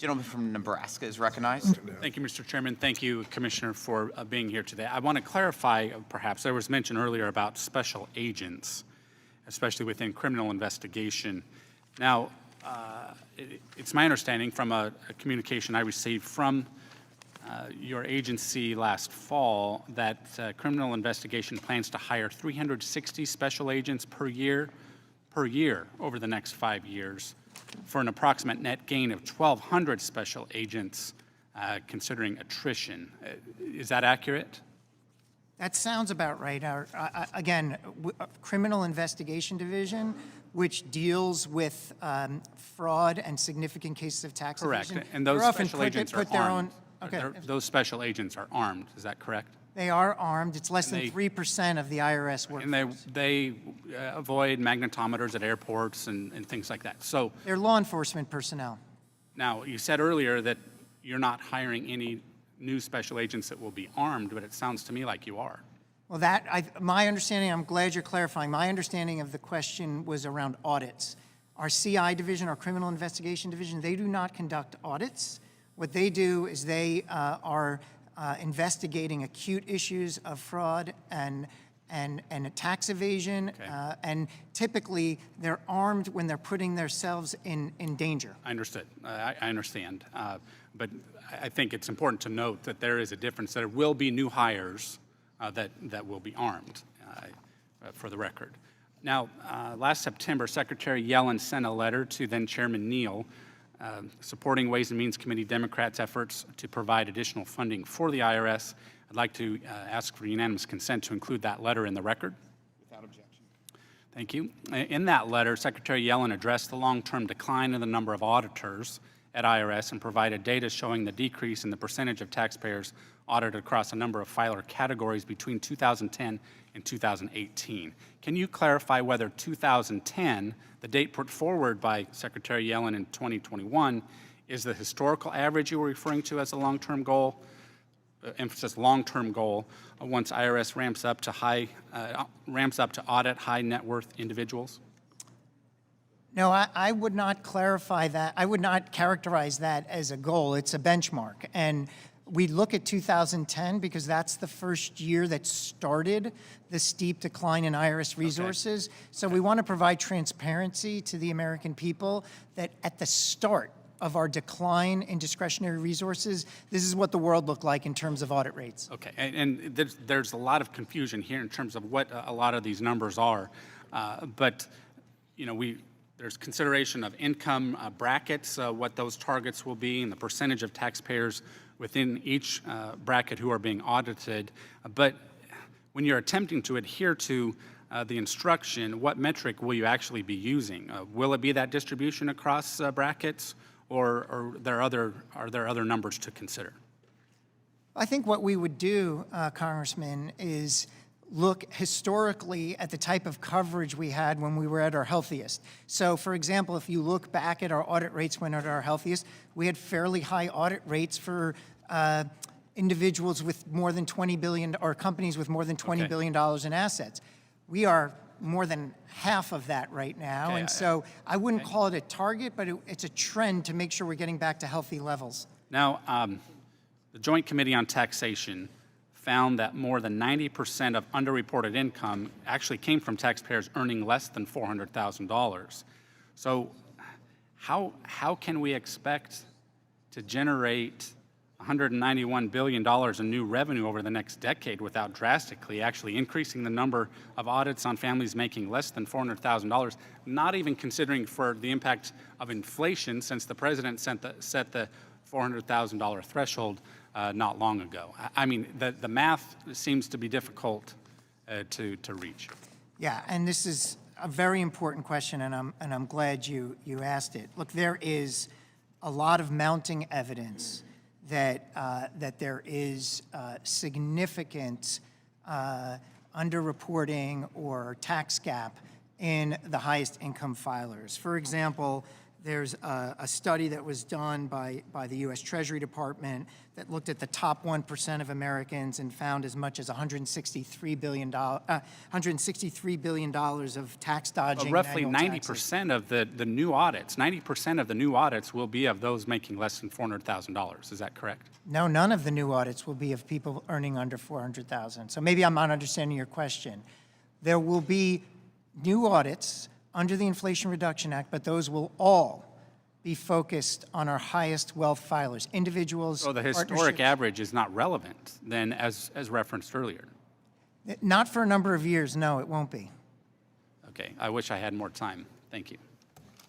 Gentleman from Nebraska is recognized. Thank you, Mr. Chairman. Thank you, Commissioner, for being here today. I want to clarify, perhaps, there was mention earlier about special agents, especially within criminal investigation. Now, it's my understanding from a communication I received from your agency last fall that criminal investigation plans to hire 360 special agents per year over the next 5 years, for an approximate net gain of 1,200 special agents, considering attrition. Is that accurate? That sounds about right. Again, Criminal Investigation Division, which deals with fraud and significant cases of tax evasion. Correct. And those special agents are armed. Okay. Those special agents are armed. Is that correct? They are armed. It's less than 3% of the IRS workforce. And they avoid magnetometers at airports and things like that. So they're law enforcement personnel. now, you said earlier that you're not hiring any new special agents that will be armed, but it sounds to me like you are. Well, my understanding, I'm glad you're clarifying, my understanding of the question was around audits. Our CI division, our Criminal Investigation Division, they do not conduct audits. What they do is they are investigating acute issues of fraud and tax evasion, Okay. and typically they're armed when they're putting themselves in danger. I understood. I understand. But I think it's important to note that there is a difference. There will be new hires that will be armed, for the record. Now, last September, Secretary Yellen sent a letter to then Chairman Neal supporting Ways and Means Committee Democrats' efforts to provide additional funding for the IRS. I'd like to ask for unanimous consent to include that letter in the record. Without objection. Thank you. In that letter, Secretary Yellen addressed the long-term decline in the number of auditors at IRS and provided data showing the decrease in the percentage of taxpayers audited across a number of filer categories between 2010 and 2018. Can you clarify whether 2010, the date put forward by Secretary Yellen in 2021, is the historical average you were referring to as a long-term goal, emphasis long-term goal, once IRS ramps up to audit high net worth individuals? No, I would not clarify that. I would not characterize that as a goal. It's a benchmark. And we look at 2010 because that's the first year that started the steep decline in IRS resources. Okay. So we want to provide transparency to the American people that at the start of our decline in discretionary resources, this is what the world looked like in terms of audit rates. Okay, and there's a lot of confusion here in terms of what a lot of these numbers are. But, you know, there's consideration of income brackets, what those targets will be, and the percentage of taxpayers within each bracket who are being audited. But when you're attempting to adhere to the instruction, what metric will you actually be using? Will it be that distribution across brackets, or are there other numbers to consider? I think what we would do, Congressman, is look historically at the type of coverage we had when we were at our healthiest. So, for example, if you look back at our audit rates when at our healthiest, we had fairly high audit rates for individuals with more than $20 billion, or companies with more than $20 billion in assets. We are more than half of that right now, and so I wouldn't call it a target, but it's a trend to make sure we're getting back to healthy levels. Now, the Joint Committee on Taxation found that more than 90% of underreported income actually came from taxpayers earning less than $400,000. So how can we expect to generate $191 billion in new revenue over the next decade without drastically actually increasing the number of audits on families making less than $400,000, not even considering for the impact of inflation, since the president set the $400,000 threshold not long ago? I mean, the math seems to be difficult to reach. Yeah, and this is a very important question, and I'm glad you asked it. Look, there is a lot of mounting evidence that there is significant underreporting or tax gap in the highest income filers. For example, There's a study that was done by the U.S. Treasury Department that looked at the top 1% of Americans and found as much as $163 billion of tax dodging. Roughly manual taxes. 90% of the new audits, 90% of the new audits will be of those making less than $400,000. Is that correct? No, none of the new audits will be of people earning under $400,000. So maybe I'm not understanding your question. There will be new audits under the Inflation Reduction Act, but those will all be focused on our highest wealth filers, individuals, So the historic partnerships. average is not relevant then, as referenced earlier. Not for a number of years, no, it won't be. Okay, I wish I had more time. Thank you.